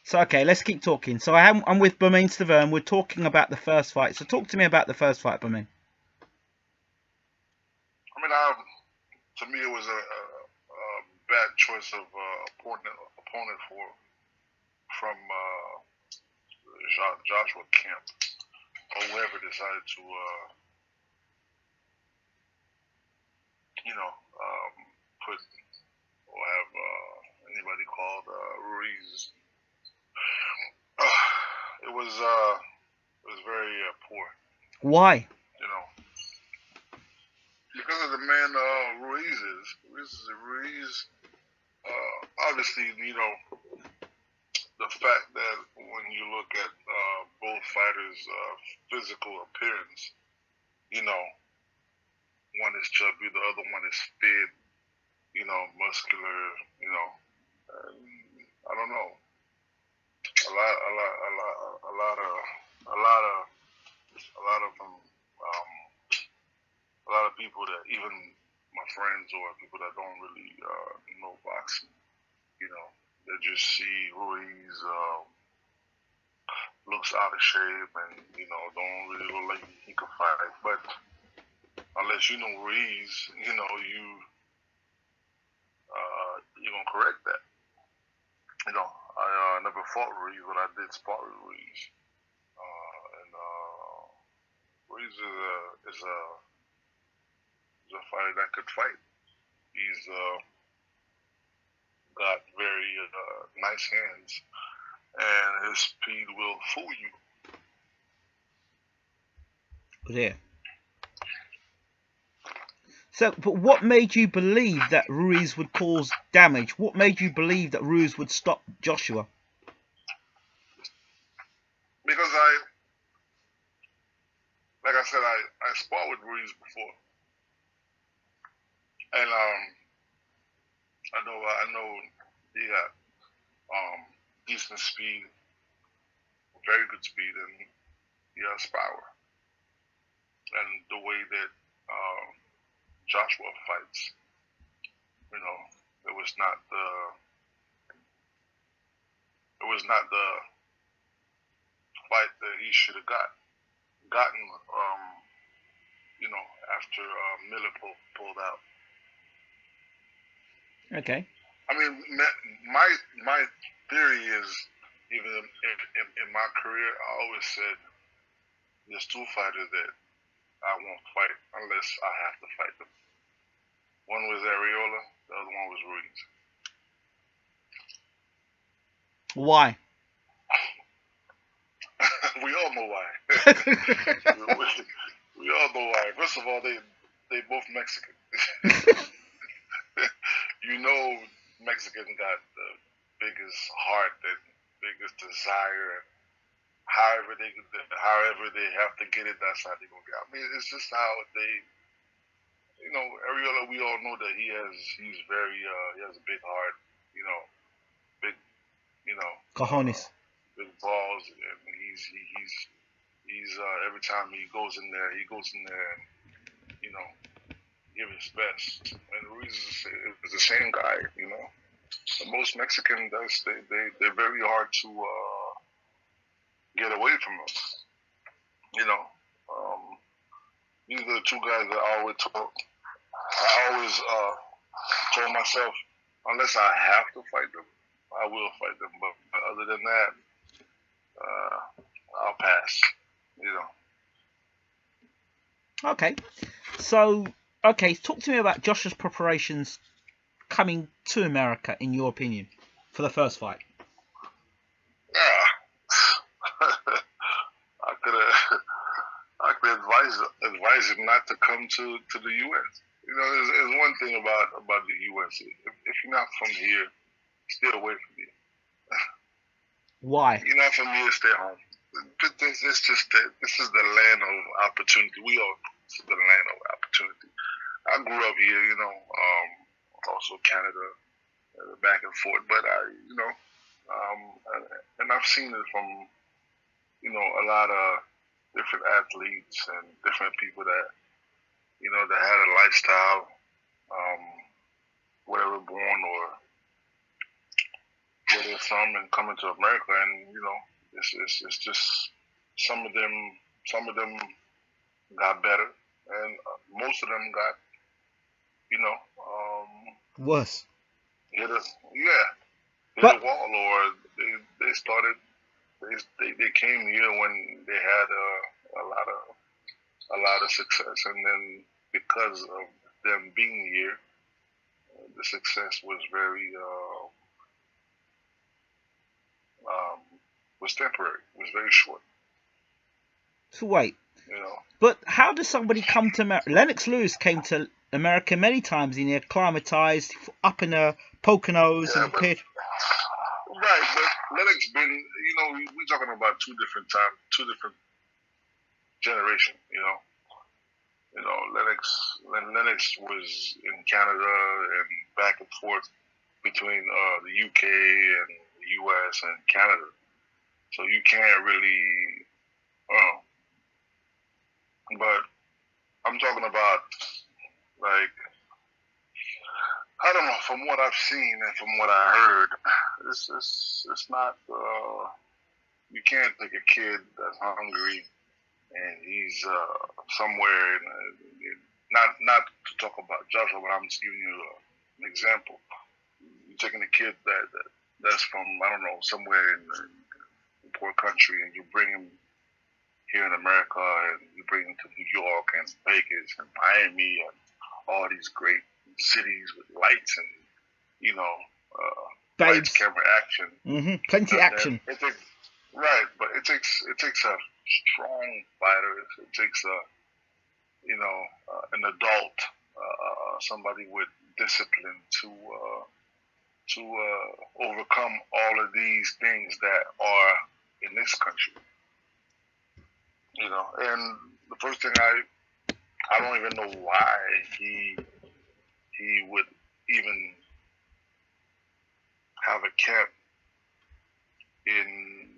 So, okay, let's keep talking. So I'm with Bermain Stiverne. We're talking about the first fight. So talk to me about the first fight, Bermain. I mean, to me, it was a bad choice of opponent from Joshua Kemp or whoever decided to, put or have anybody called Ruiz. It was very poor. Why? You know, because of the man Ruiz is. Ruiz, obviously, the fact that when you look at both fighters' physical appearance, one is chubby, the other one is fit, muscular, I don't know. A lot of people that even my friends or people that don't really know boxing, they just see Ruiz looks out of shape and don't really look like he can fight. But unless you know Ruiz, you're gonna correct that. I never fought Ruiz, but I did spar with Ruiz, and Ruiz is a fighter that could fight. He's got very nice hands, and his speed will fool you. Yeah. So, but what made you believe that Ruiz would cause damage? What made you believe that Ruiz would stop Joshua? Because like I said, I sparred with Ruiz before, and I know he got decent speed, very good speed, and he has power. And the way that Joshua fights, it was not the fight that he should have gotten. After Miller pulled out. Okay. I mean, my theory is, even in my career, I always said there's two fighters that I won't fight unless I have to fight them. One was Arreola, the other one was Ruiz. Why? We all know why. we all know why. First of all, they both Mexican. Mexican got the biggest heart and biggest desire. However they have to get it, that's how they gonna get. I mean, it's just how they. Arreola, we all know that he has a big heart. Big. Cojones. Big balls, and he's every time he goes in there and give his best. And Ruiz is the same guy, Most Mexican does they're very hard to get away from them. These are the two guys that I always talk. I always told myself, unless I have to fight them, I will fight them. But other than that, I'll pass. Okay. So, talk to me about Joshua's preparations coming to America, in your opinion, for the first fight. Yeah. I could advise him not to come to the U.S. There's one thing about the U.S. If you're not from here, stay away from here. Why? You're not from here, stay home. This is the land of opportunity. We all know this is the land of opportunity. I grew up here, also Canada, back and forth. But and I've seen it from, a lot of different athletes and different people that, that had a lifestyle, where they were born or where they're from and coming to America, and it's just some of them got better, and most of them got Worse. hit a But wall, or they started they came here when they had a lot of success, and then because of them being here, the success was very was temporary, was very short. so wait. But how does somebody come to America? Lennox Lewis came to America many times. He acclimatized up in the Poconos and appeared. Right, but Lennox been, we're talking about two different generations. Lennox was in Canada and back and forth between the UK and the US and Canada. So you can't really, but I'm talking about, like, I don't know, from what I've seen and from what I heard, it's not, you can't take a kid that's hungry and he's somewhere not to talk about Joshua, but I'm just giving you an example. You're taking a kid that's from, I don't know, somewhere in a poor country, and you bring him here in America, and you bring him to New York and Vegas and Miami and all these great cities with lights and lights, camera, action. Plenty of action. Right, but it takes a strong fighter. It takes an adult, somebody with discipline to overcome all of these things that are in this country. And the first thing I don't even know why he would even have a camp in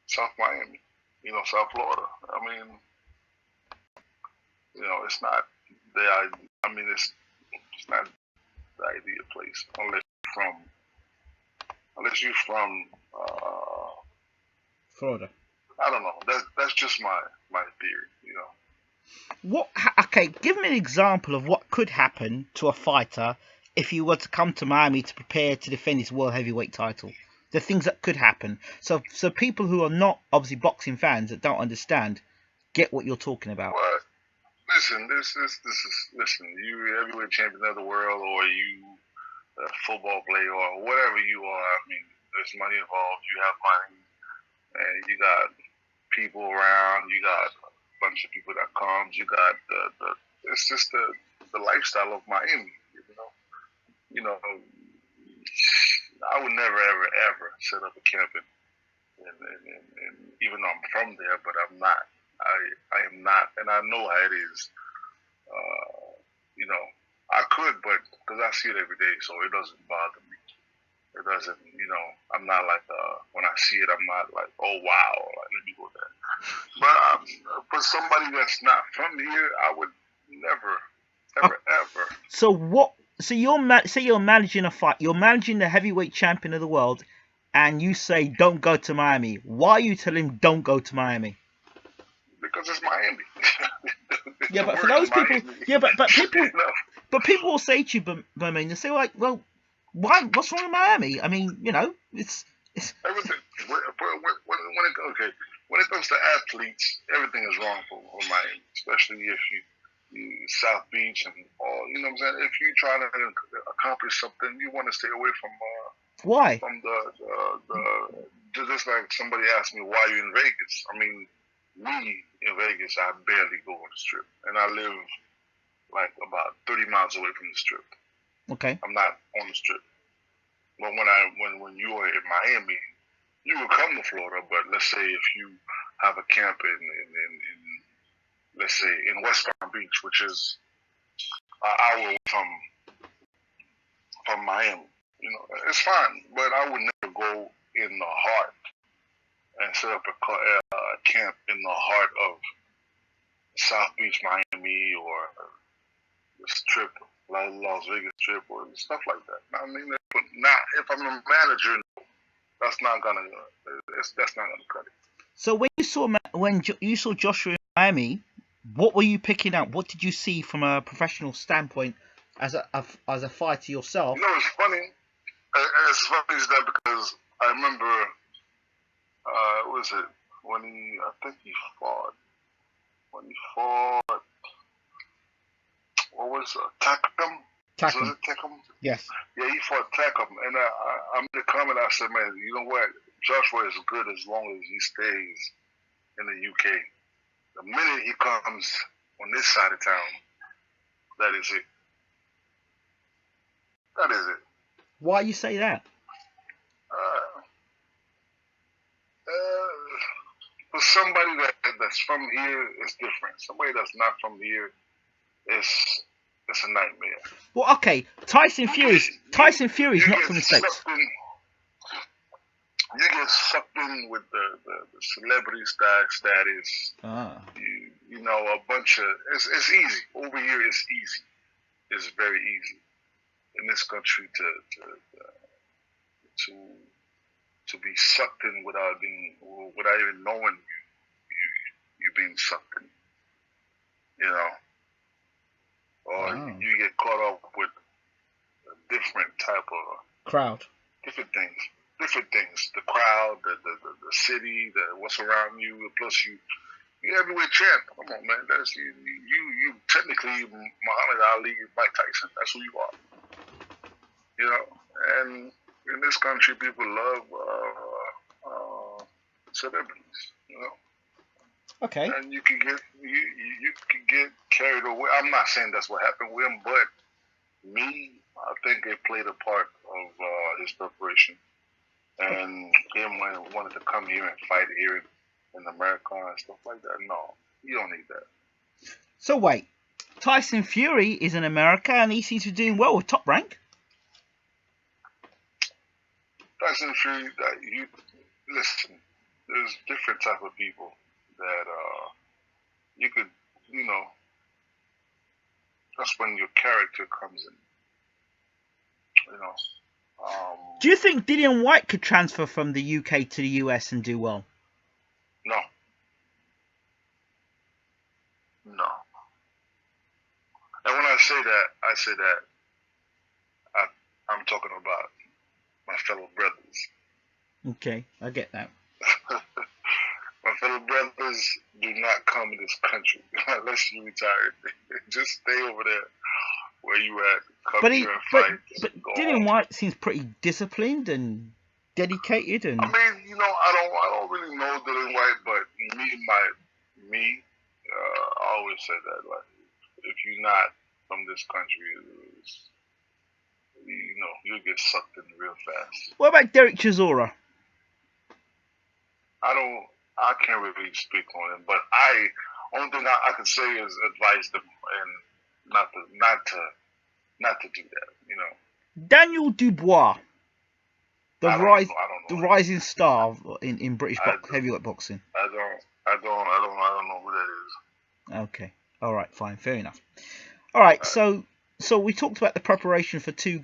South Miami, South Florida. I mean, it's not it's not the ideal place unless you're from Florida. I don't know. That's just my theory. What? Okay, give me an example of what could happen to a fighter if he were to come to Miami to prepare to defend his world heavyweight title. The things that could happen. So people who are not obviously boxing fans that don't understand get what you're talking about. Well, listen, this is you heavyweight champion of the world, or you a football player, or whatever you are. I mean, there's money involved. You have money, and you got people around. You got a bunch of people that comes. You got the it's just the lifestyle of Miami. I would never ever set up a camp and even though I'm from there, but I'm not. I am not, and I know how it is. I could, but because I see it every day, so it doesn't bother me. It doesn't, I'm not like when I see it, I'm not like, oh wow, like, let me go there. But for somebody that's not from here, I would never, ever. So what? So you're managing a fight. You're managing the heavyweight champion of the world, and you say don't go to Miami. Why are you telling him don't go to Miami? Because it's Miami. Yeah, but for those people, but people, but people will say to you, they say like, well, why? What's wrong with Miami? I mean, it's everything. When it comes to athletes, everything is wrong for Miami, especially if you South Beach and all. You know what I'm saying? If you try to accomplish something, you want to stay away from. Why? From the just like somebody asked me why you in Vegas. I mean, we in Vegas, I barely go on the Strip, and I live like about 30 miles away from the Strip. Okay. I'm not on the Strip. But when you are in Miami, you will come to Florida. But let's say if you have a camp in let's say in West Palm Beach, which is an hour from Miami, it's fine. But I would never go in the heart and set up a camp in the heart of South Beach, Miami, or the Strip. like Las Vegas Strip or stuff like that. I mean, but not if I'm a manager, that's not gonna cut it. So you saw Joshua in Miami, what were you picking up? What did you see from a professional standpoint as a fighter yourself? You know, it's funny. It's funny is that because I remember, what was it when I think he fought when he fought. What was Takam? Tackle. Was it Takam? Yes. Yeah, he fought Takam, and I made a comment. I said, man, you know what? Joshua is good as long as he stays in the UK. The minute he comes on this side of town, that is it. That is it. Why you say that? For somebody that's from here, it's different. Somebody that's not from here, it's a nightmare. Well, okay, Tyson Fury's not from the States. You get sucked in with the celebrity status. You know, a bunch of it's easy over here. It's easy. It's very easy in this country to be sucked in without even knowing you being sucked in. You know, or you get caught up with a different type of crowd, different things. The crowd, the city, what's around you. Plus, you're heavyweight champ. Come on, man. That's you technically Muhammad Ali, Mike Tyson. That's who you are. You know, and in this country, people love celebrities. You know. Okay. And you can get carried away. I'm not saying that's what happened with him, but me, I think it played a part of his preparation. And him wanted to come here and fight here in America and stuff like that. No, you don't need that. So wait, Tyson Fury is in America and he seems to be doing well with Top Rank. Tyson Fury, listen, there's different type of people that you could, you know, that's when your character comes in. You know. Do you think Dillian Whyte could transfer from the UK to the US and do well? No. And when I say that I'm talking about my fellow brothers. Okay, I get that. My fellow brothers do not come in this country unless you're retired. Just stay over there where you at. Come here and fight. But Dillian Whyte seems pretty disciplined and dedicated. And I mean, you know, I don't really know Dillian Whyte, but me, I always say that, like, if you're not from this country, you know, you'll get sucked in real fast. What about Derek Chisora? I can't really speak on him, but only thing I can say is advise them and not to do that, you know. Daniel Dubois, the rising star in British heavyweight boxing. I don't know who that is. Okay, all right, fine, fair enough. All right, so we talked about the preparation for two